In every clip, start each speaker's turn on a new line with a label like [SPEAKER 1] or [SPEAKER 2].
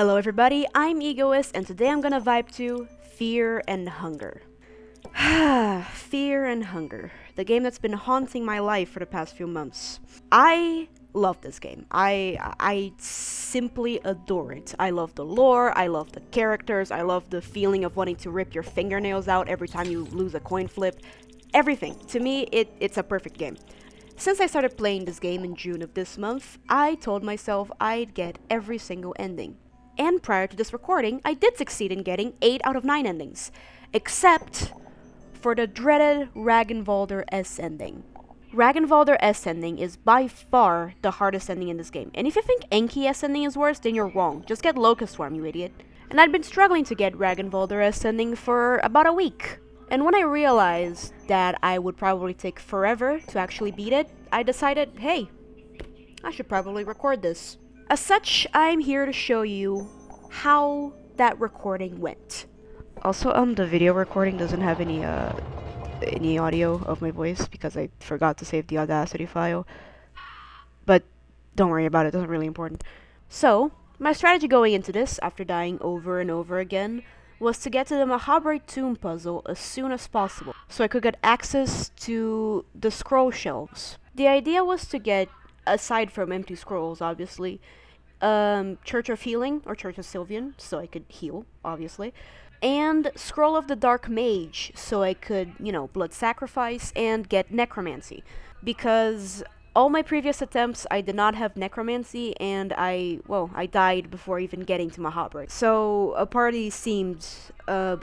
[SPEAKER 1] Hello everybody, I'm Egoist, and today I'm gonna vibe to Fear and Hunger. Fear and Hunger, the game that's been haunting my life for the past few months. I love this game. I simply adore it. I love the lore, I love the characters, I love the feeling of wanting to rip your fingernails out every time you lose a coin flip. Everything. To me, it's a perfect game. Since I started playing this game in June of this month, I told myself I'd get every single ending. And prior to this recording, I did succeed in getting 8 out of 9 endings. Except for the dreaded Ragnvaldr S Ending. Ragnvaldr S Ending is by far the hardest ending in this game. And if you think Enki S Ending is worse, then you're wrong. Just get Locust Swarm, you idiot. And I'd been struggling to get Ragnvaldr S Ending for about a week. And when I realized that I would probably take forever to actually beat it, I decided, hey, I should probably record this. As such, I'm here to show you how that recording went. Also, the video recording doesn't have any audio of my voice because I forgot to save the Audacity file. But don't worry about it, it isn't really important. So, my strategy going into this, after dying over and over again, was to get to the Mahabharata tomb puzzle as soon as possible, so I could get access to the scroll shelves. The idea was to get, aside from empty scrolls, obviously, Church of Healing, or Church of Sylvian, so I could heal, obviously, and Scroll of the Dark Mage, so I could, blood sacrifice and get necromancy, because all my previous attempts, I did not have necromancy, and I died before even getting to Mahabharata. So, a party seemed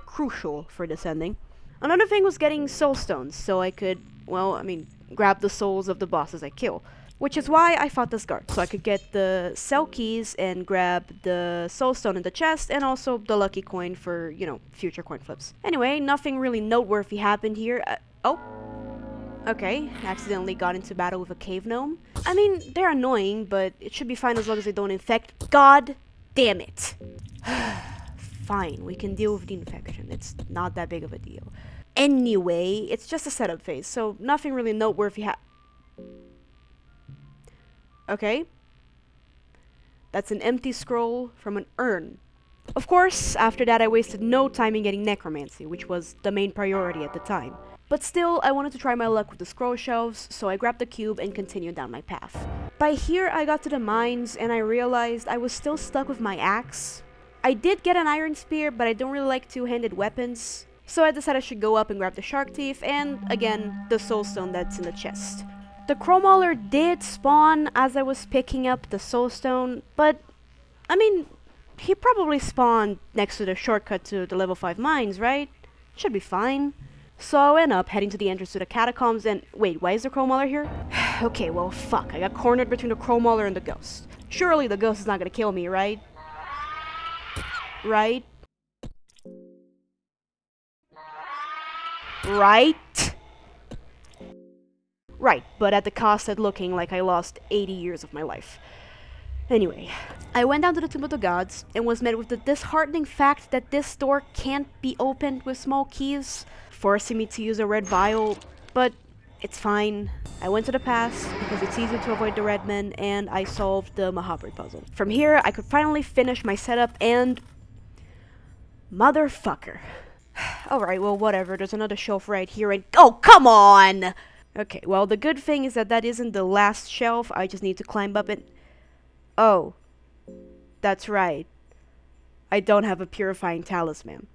[SPEAKER 1] crucial for this ending. Another thing was getting soul stones, so I could, grab the souls of the bosses I kill. Which is why I fought this guard, so I could get the cell keys and grab the soul stone in the chest, and also the lucky coin for, future coin flips. Anyway, nothing really noteworthy happened here. Okay, accidentally got into battle with a cave gnome. I mean, they're annoying, but it should be fine as long as they don't infect. God damn it. Fine, we can deal with the infection. It's not that big of a deal. Anyway, it's just a setup phase, so nothing really noteworthy Okay. That's an empty scroll from an urn. Of course, after that I wasted no time in getting necromancy, which was the main priority at the time. But still, I wanted to try my luck with the scroll shelves, so I grabbed the cube and continued down my path. By here, I got to the mines, and I realized I was still stuck with my axe. I did get an iron spear, but I don't really like two-handed weapons, so I decided I should go up and grab the shark teeth, and, again, the soul stone that's in the chest. The Crowmauler did spawn as I was picking up the soul stone, but, he probably spawned next to the shortcut to the level 5 mines, right? Should be fine. So I went up, heading to the entrance to the catacombs, and wait, why is the Crowmauler here? Okay, well, fuck, I got cornered between the Crowmauler and the ghost. Surely the ghost is not gonna kill me, right? Right? Right, but at the cost of looking like I lost 80 years of my life. Anyway, I went down to the Tomb of the Gods and was met with the disheartening fact that this door can't be opened with small keys, forcing me to use a red vial, but it's fine. I went to the pass because it's easier to avoid the red men, and I solved the Mahabharata puzzle. From here, I could finally finish my setup and... Motherfucker. Alright, well, whatever, there's another shelf right here and... Oh, come on! Okay, well, the good thing is that isn't the last shelf. I just need to climb up and... Oh. That's right. I don't have a purifying talisman.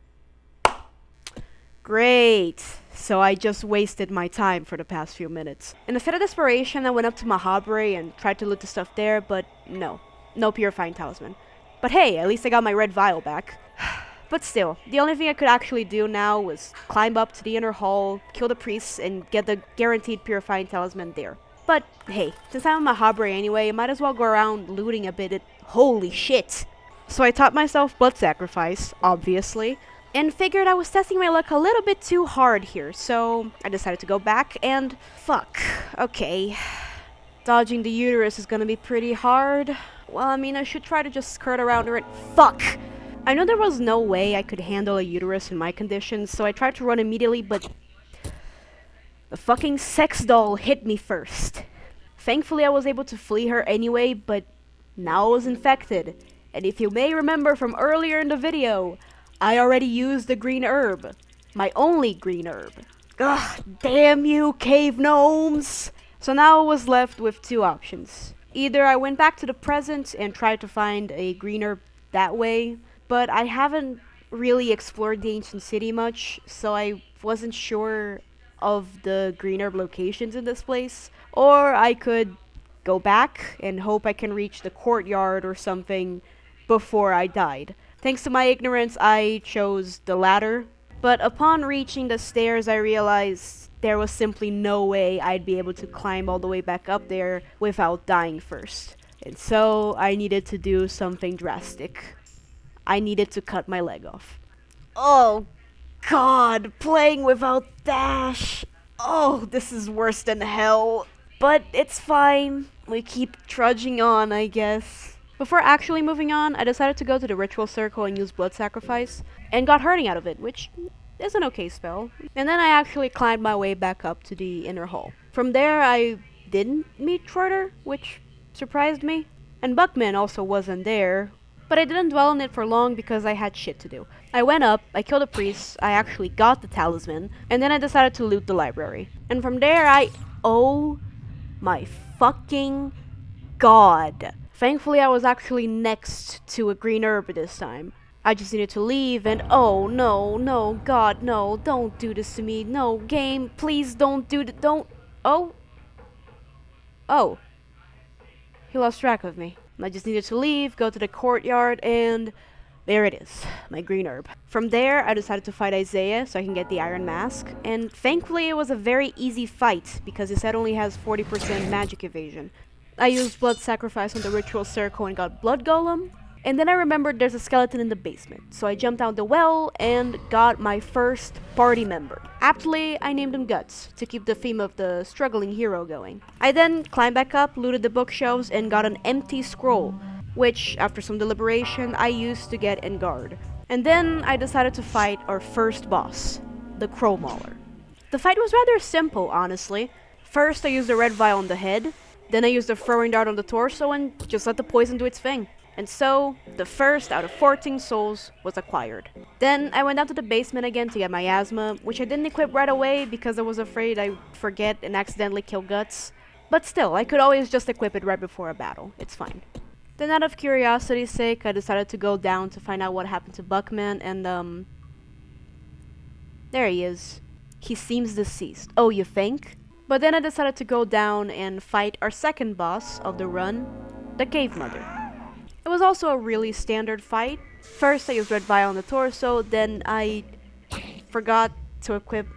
[SPEAKER 1] Great. So I just wasted my time for the past few minutes. In a fit of desperation, I went up to Mahabharata and tried to loot the stuff there, but no. No purifying talisman. But hey, at least I got my red vial back. But still, the only thing I could actually do now was climb up to the inner hall, kill the priests, and get the guaranteed purifying talisman there. But hey, since I'm a Mahabharata anyway, I might as well go around looting a bit. Holy shit! So I taught myself blood sacrifice, obviously, and figured I was testing my luck a little bit too hard here, so I decided to go back and... Fuck. Okay. Dodging the uterus is gonna be pretty hard. Well, I should try to just skirt around her and... Fuck! I know there was no way I could handle a uterus in my conditions, so I tried to run immediately, but... The fucking sex doll hit me first. Thankfully I was able to flee her anyway, but now I was infected. And if you may remember from earlier in the video, I already used the green herb. My only green herb. Ugh, damn you, cave gnomes! So now I was left with two options. Either I went back to the present and tried to find a green herb that way, but I haven't really explored the ancient city much, so I wasn't sure of the green herb locations in this place. Or I could go back and hope I can reach the courtyard or something before I died. Thanks to my ignorance, I chose the latter. But upon reaching the stairs, I realized there was simply no way I'd be able to climb all the way back up there without dying first. And so I needed to do something drastic. I needed to cut my leg off. Oh god, playing without dash. Oh, this is worse than hell. But it's fine. We keep trudging on, I guess. Before actually moving on, I decided to go to the ritual circle and use blood sacrifice, and got hurting out of it, which is an okay spell. And then I actually climbed my way back up to the inner hall. From there, I didn't meet Trotter, which surprised me. And Buckman also wasn't there, but I didn't dwell on it for long because I had shit to do. I went up, I killed a priest, I actually got the talisman, and then I decided to loot the library. And from there, oh my fucking god. Thankfully, I was actually next to a green herb this time. I just needed to leave, and oh no, god, no, don't do this to me. No, game, please don't do it. Don't. Oh. He lost track of me. I just needed to leave, go to the courtyard, and there it is, my green herb. From there, I decided to fight Isaiah so I can get the Iron Mask, and thankfully it was a very easy fight because his head only has 40% magic evasion. I used blood sacrifice on the ritual circle and got blood golem, and then I remembered there's a skeleton in the basement, so I jumped down the well and got my first party member. Aptly, I named him Guts, to keep the theme of the struggling hero going. I then climbed back up, looted the bookshelves, and got an empty scroll, which, after some deliberation, I used to get in guard. And then I decided to fight our first boss, the Crow Mauler. The fight was rather simple, honestly. First, I used a red vial on the head, then I used a throwing dart on the torso and just let the poison do its thing. And so, the first out of 14 souls was acquired. Then, I went down to the basement again to get my asthma, which I didn't equip right away because I was afraid I'd forget and accidentally kill Guts. But still, I could always just equip it right before a battle. It's fine. Then out of curiosity's sake, I decided to go down to find out what happened to Buckman, and there he is. He seems deceased. Oh, you think? But then I decided to go down and fight our second boss of the run, the Cave Mother. It was also a really standard fight. First I used red vial on the torso, then I forgot to equip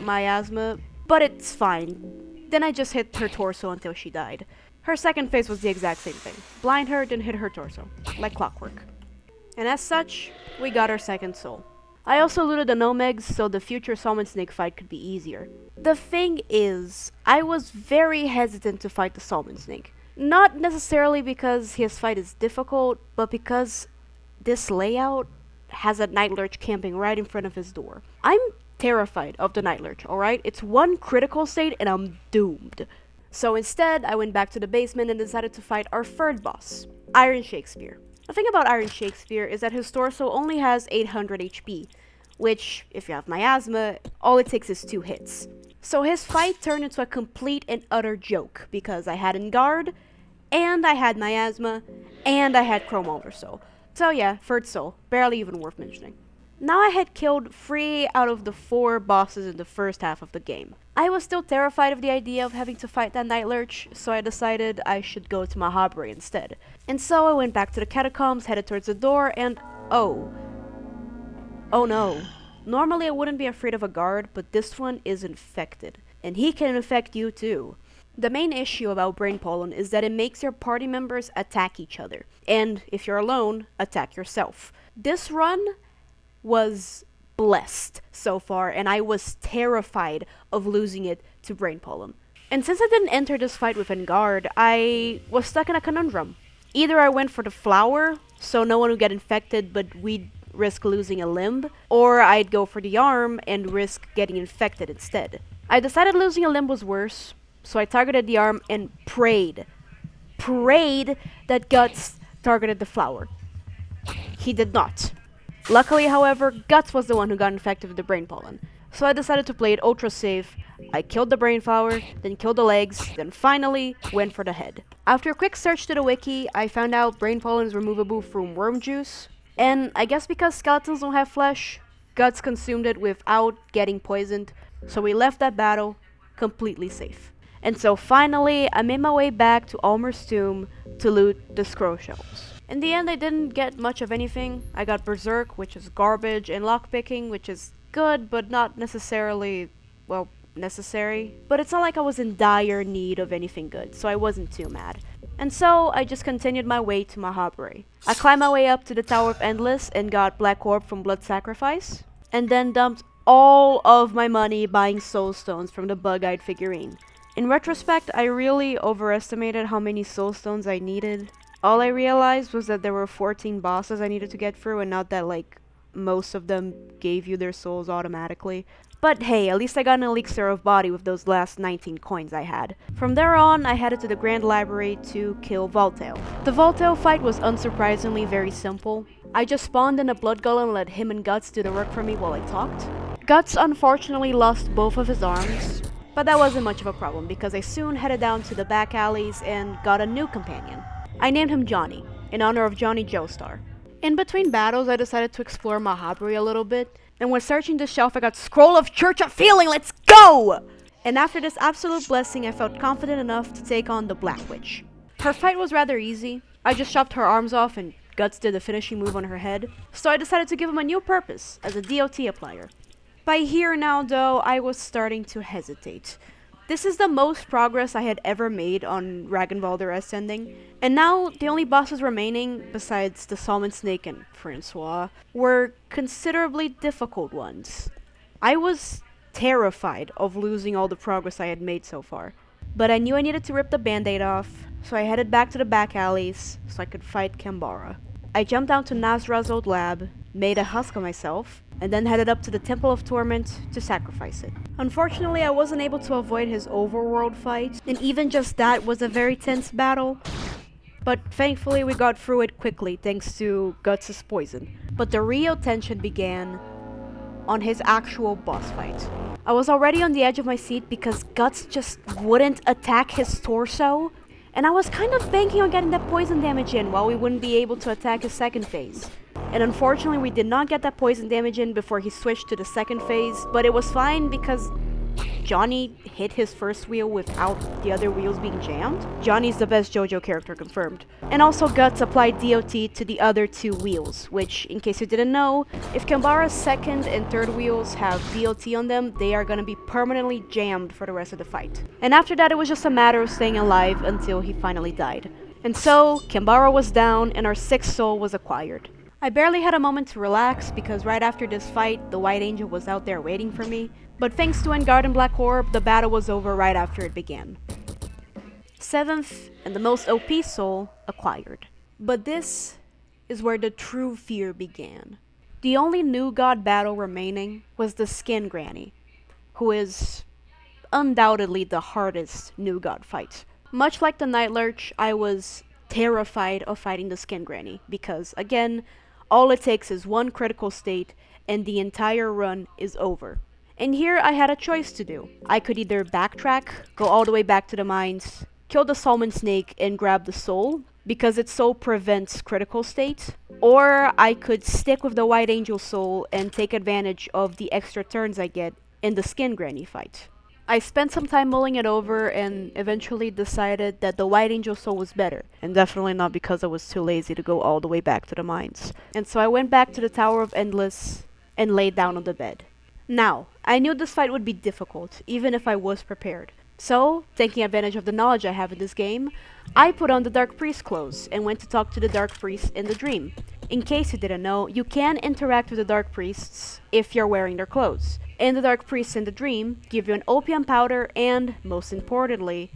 [SPEAKER 1] my asthma, but it's fine. Then I just hit her torso until she died. Her second phase was the exact same thing. Blind her, then hit her torso, like clockwork. And as such, we got our second soul. I also looted the Nomegs so the future Salmon Snake fight could be easier. The thing is, I was very hesitant to fight the Salmon Snake. Not necessarily because his fight is difficult, but because this layout has a night lurch camping right in front of his door. I'm terrified of the night lurch, alright? It's one critical state and I'm doomed. So instead, I went back to the basement and decided to fight our third boss, Iron Shakespeare. The thing about Iron Shakespeare is that his torso only has 800 HP, which, if you have my asthma, all it takes is 2 hits. So his fight turned into a complete and utter joke, because I had in guard, and I had my asthma, and I had Crow Mauler soul. So yeah, third soul, barely even worth mentioning. Now I had killed 3 out of the 4 bosses in the first half of the game. I was still terrified of the idea of having to fight that Night Lurch, so I decided I should go to Mahabri instead. And so I went back to the catacombs, headed towards the door, and oh no. Normally I wouldn't be afraid of a guard, but this one is infected. And he can infect you too. The main issue about brain pollen is that it makes your party members attack each other. And if you're alone, attack yourself. This run was blessed so far, and I was terrified of losing it to brain pollen. And since I didn't enter this fight with guard, I was stuck in a conundrum. Either I went for the flower, so no one would get infected, but we'd risk losing a limb, or I'd go for the arm and risk getting infected instead. I decided losing a limb was worse, so I targeted the arm and prayed that Guts targeted the flower. He did not. Luckily, however, Guts was the one who got infected with the brain pollen. So I decided to play it ultra safe. I killed the brain flower, then killed the legs, then finally went for the head. After a quick search to the wiki, I found out brain pollen is removable from worm juice. And I guess because skeletons don't have flesh, Guts consumed it without getting poisoned. So we left that battle completely safe. And so finally, I made my way back to Almer's tomb to loot the scroll shelves. In the end, I didn't get much of anything. I got Berserk, which is garbage, and Lockpicking, which is good, but not necessarily, well, necessary. But it's not like I was in dire need of anything good, so I wasn't too mad. And so, I just continued my way to Mahabharata. I climbed my way up to the Tower of Endless and got Black Orb from Blood Sacrifice, and then dumped all of my money buying soul stones from the bug-eyed figurine. In retrospect, I really overestimated how many soul stones I needed. All I realized was that there were 14 bosses I needed to get through, and not that, like, most of them gave you their souls automatically. But hey, at least I got an elixir of body with those last 19 coins I had. From there on, I headed to the Grand Library to kill Voltail. The Voltail fight was unsurprisingly very simple. I just spawned in a blood golem and let him and Guts do the work for me while I talked. Guts unfortunately lost both of his arms, but that wasn't much of a problem because I soon headed down to the back alleys and got a new companion. I named him Johnny, in honor of Johnny Joestar. In between battles, I decided to explore Mahabharata a little bit, and when searching the shelf, I got Scroll of Church of Feeling, let's go! And after this absolute blessing, I felt confident enough to take on the Black Witch. Her fight was rather easy. I just chopped her arms off and Guts did the finishing move on her head, so I decided to give him a new purpose, as a DOT applier. By here now, though, I was starting to hesitate. This is the most progress I had ever made on Ragnvaldr S Ending, and now the only bosses remaining, besides the Salmon Snake and Francois, were considerably difficult ones. I was terrified of losing all the progress I had made so far, but I knew I needed to rip the band-aid off, so I headed back to the back alleys so I could fight Kambara. I jumped down to Nazra's old lab, made a husk of myself, and then headed up to the Temple of Torment to sacrifice it. Unfortunately, I wasn't able to avoid his overworld fight, and even just that was a very tense battle. But thankfully we got through it quickly thanks to Guts' poison. But the real tension began on his actual boss fight. I was already on the edge of my seat because Guts just wouldn't attack his torso, and I was kind of banking on getting that poison damage in while we wouldn't be able to attack his second phase. And unfortunately we did not get that poison damage in before he switched to the second phase, but it was fine because Johnny hit his first wheel without the other wheels being jammed. Johnny's the best JoJo character confirmed. And also Guts applied DOT to the other two wheels, which, in case you didn't know, if Kambara's second and third wheels have DOT on them, they are gonna be permanently jammed for the rest of the fight. And after that, it was just a matter of staying alive until he finally died. And so, Kambara was down and our sixth soul was acquired. I barely had a moment to relax because right after this fight, the White Angel was out there waiting for me, but thanks to Engard and Black Orb, the battle was over right after it began. Seventh, and the most OP soul, acquired. But this is where the true fear began. The only new god battle remaining was the Skin Granny, who is undoubtedly the hardest new god fight. Much like the Night Lurch, I was terrified of fighting the Skin Granny, because again, all it takes is one critical state, and the entire run is over. And here I had a choice to do. I could either backtrack, go all the way back to the mines, kill the Salmon Snake and grab the soul, because its soul prevents critical states, or I could stick with the White Angel soul and take advantage of the extra turns I get in the Skin Granny fight. I spent some time mulling it over and eventually decided that the White Angel soul was better, and definitely not because I was too lazy to go all the way back to the mines. And so I went back to the Tower of Endless and laid down on the bed. Now, I knew this fight would be difficult, even if I was prepared. So, taking advantage of the knowledge I have in this game, I put on the Dark Priest clothes and went to talk to the Dark Priest in the dream. In case you didn't know, you can interact with the Dark Priests if you're wearing their clothes. And the Dark Priests in the dream give you an opium powder and, most importantly,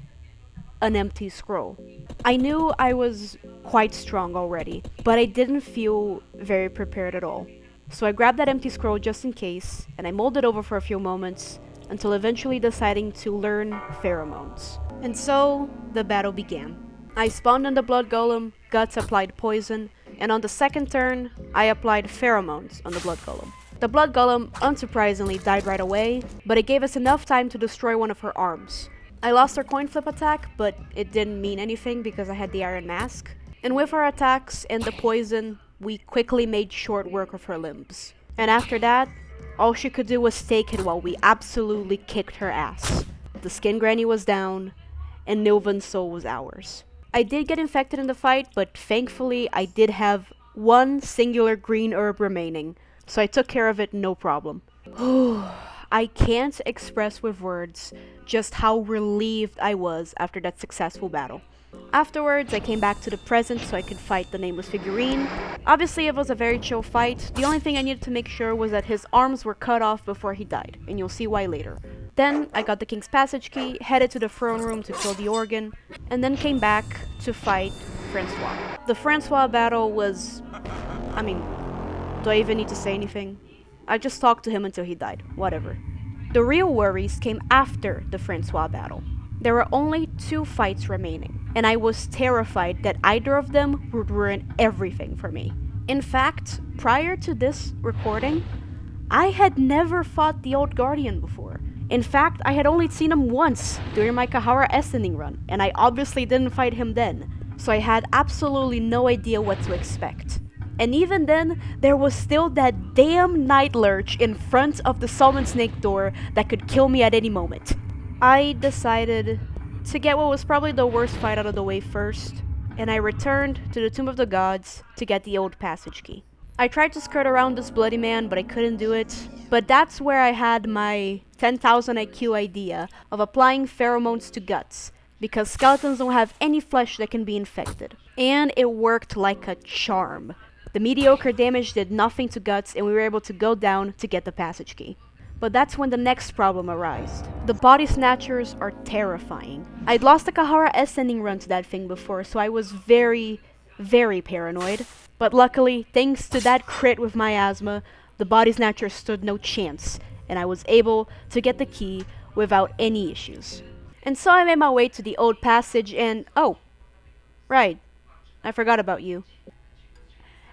[SPEAKER 1] an empty scroll. I knew I was quite strong already, but I didn't feel very prepared at all. So I grabbed that empty scroll just in case, and I mulled it over for a few moments, until eventually deciding to learn pheromones. And so, the battle began. I spawned on the blood golem, Guts applied poison, and on the second turn, I applied pheromones on the blood golem. The blood golem, unsurprisingly, died right away, but it gave us enough time to destroy one of her arms. I lost her coin flip attack, but it didn't mean anything because I had the iron mask. And with our attacks and the poison, we quickly made short work of her limbs. And after that, all she could do was take it while we absolutely kicked her ass. The skin granny was down, and Nilvan's soul was ours. I did get infected in the fight, but thankfully I did have one singular green herb remaining, so I took care of it no problem. I can't express with words just how relieved I was after that successful battle. Afterwards, I came back to the present so I could fight the nameless figurine. Obviously, it was a very chill fight. The only thing I needed to make sure was that his arms were cut off before he died, and you'll see why later. Then, I got the King's Passage key, headed to the throne room to kill the organ, and then came back to fight Francois. The Francois battle was... do I even need to say anything? I just talked to him until he died. Whatever. The real worries came after the Francois battle. There were only 2 fights remaining, and I was terrified that either of them would ruin everything for me. In fact, prior to this recording, I had never fought the Old Guardian before. In fact, I had only seen him once during my Ragnvaldr S Ending run, and I obviously didn't fight him then, so I had absolutely no idea what to expect. And even then, there was still that damn night lurch in front of the Salmon Snake door that could kill me at any moment. I decided to get what was probably the worst fight out of the way first, and I returned to the Tomb of the Gods to get the old passage key. I tried to skirt around this bloody man, but I couldn't do it. But that's where I had my 10,000 IQ idea of applying pheromones to guts, because skeletons don't have any flesh that can be infected. And it worked like a charm. The mediocre damage did nothing to guts, and we were able to go down to get the passage key. But that's when the next problem arose. The body snatchers are terrifying. I'd lost a Ragnvaldr S Ending run to that thing before, so I was very, very paranoid. But luckily, thanks to that crit with my asthma, the body snatcher stood no chance, and I was able to get the key without any issues. And so I made my way to the old passage and... oh, right, I forgot about you.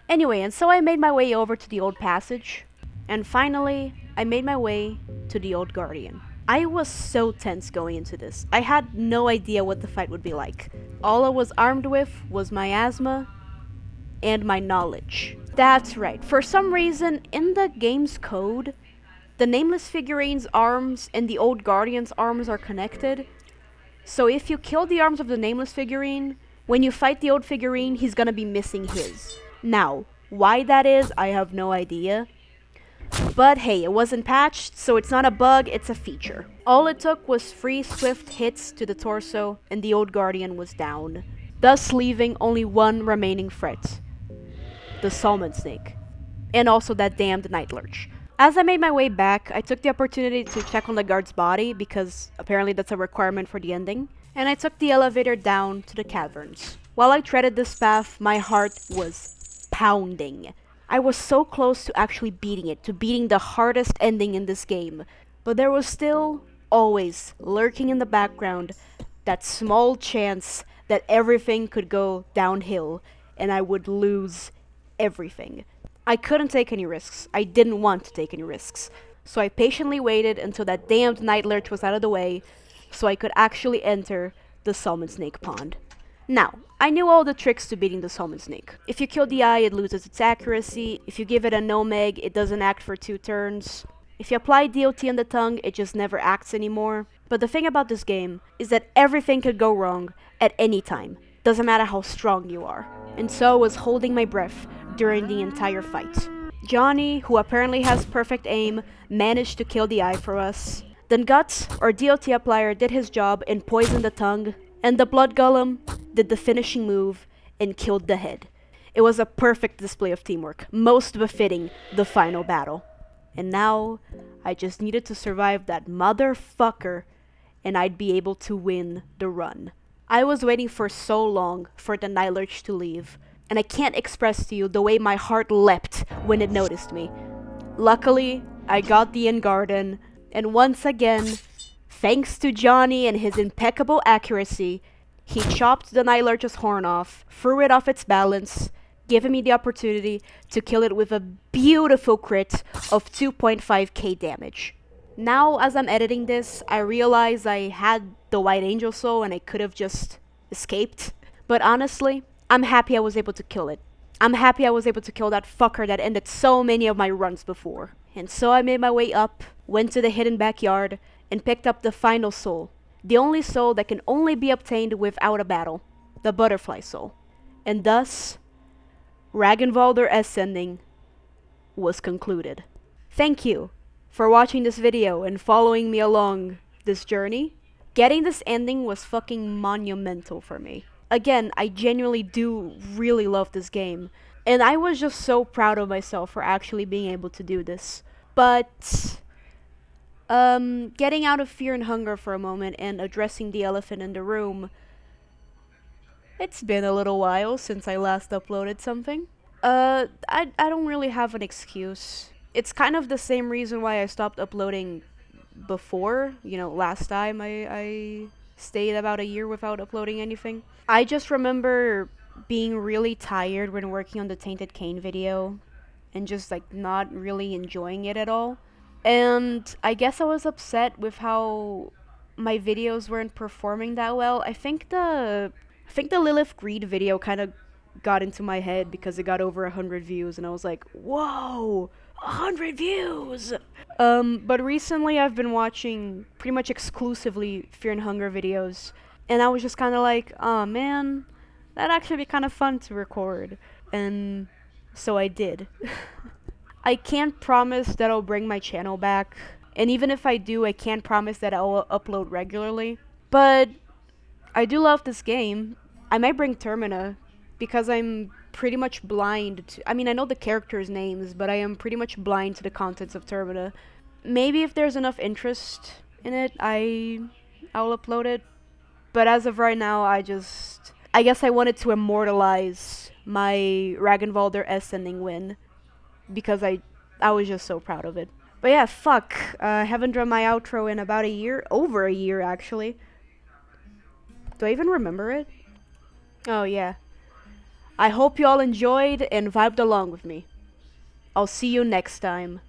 [SPEAKER 1] Anyway, and so I made my way over to the old passage, and finally, I made my way to the Old Guardian. I was so tense going into this. I had no idea what the fight would be like. All I was armed with was my asthma and my knowledge. That's right, for some reason, in the game's code, the Nameless figurine's arms and the Old Guardian's arms are connected. So if you kill the arms of the Nameless figurine, when you fight the old figurine, he's gonna be missing his. Now, why that is, I have no idea. But hey, it wasn't patched, so it's not a bug, it's a feature. All it took was 3 swift hits to the torso, and the Old Guardian was down, thus leaving only one remaining threat. The Salmon Snake. And also that damned Night Lurch. As I made my way back, I took the opportunity to check on the guard's body, because apparently that's a requirement for the ending, and I took the elevator down to the caverns. While I treaded this path, my heart was pounding. I was so close to actually beating it, to beating the hardest ending in this game. But there was still, always, lurking in the background, that small chance that everything could go downhill, and I would lose everything. I couldn't take any risks. I didn't want to take any risks. So I patiently waited until that damned Night Lurch was out of the way, so I could actually enter the Salmon Snake Pond. Now, I knew all the tricks to beating the Salmon Snake. If you kill the eye, it loses its accuracy. If you give it a no-meg, it doesn't act for 2 turns. If you apply DOT on the tongue, it just never acts anymore. But the thing about this game is that everything could go wrong at any time. Doesn't matter how strong you are. And so I was holding my breath during the entire fight. Johnny, who apparently has perfect aim, managed to kill the eye for us. Then Guts, or DOT applier, did his job and poisoned the tongue. And the Blood Golem did the finishing move and killed the head. It was a perfect display of teamwork, most befitting the final battle. And now, I just needed to survive that motherfucker, and I'd be able to win the run. I was waiting for so long for the Night Lurch to leave, and I can't express to you the way my heart leapt when it noticed me. Luckily, I got the Inn Garden, and once again, thanks to Johnny and his impeccable accuracy, he chopped the Night Lurch's horn off, threw it off its balance, giving me the opportunity to kill it with a beautiful crit of 2.5k damage. Now, as I'm editing this, I realize I had the White Angel Soul and I could have just escaped. But honestly, I'm happy I was able to kill it. I'm happy I was able to kill that fucker that ended so many of my runs before. And so I made my way up, went to the hidden backyard, and picked up the final soul. The only soul that can only be obtained without a battle. The Butterfly Soul. And thus, Ragnvaldr S Ending was concluded. Thank you for watching this video and following me along this journey. Getting this ending was fucking monumental for me. Again, I genuinely do really love this game, and I was just so proud of myself for actually being able to do this. But, getting out of fear and hunger for a moment and addressing the elephant in the room, it's been a little while since I last uploaded something. I don't really have an excuse. It's kind of the same reason why I stopped uploading before, last time I stayed about a year without uploading anything. I just remember being really tired when working on the Tainted Cane video and just not really enjoying it at all. And I guess I was upset with how my videos weren't performing that well. I think the Lilith Greed video kind of got into my head because it got over 100 views and I was like, whoa, 100 views! But recently I've been watching pretty much exclusively Fear and Hunger videos, and I was just kind of like, oh man, that'd actually be kind of fun to record. And so I did. I can't promise that I'll bring my channel back, and even if I do, I can't promise that I'll upload regularly. But I do love this game. I might bring Termina, because I'm pretty much blind to... I mean, I know the characters' names, but I am pretty much blind to the contents of Termina. Maybe if there's enough interest in it, I'll upload it. But as of right now, I guess I wanted to immortalize my Ragnvaldr S Ending win, because I was just so proud of it. But yeah, fuck. I haven't done my outro in about a year. Over a year, actually. Do I even remember it? Oh, yeah. I hope you all enjoyed and vibed along with me. I'll see you next time.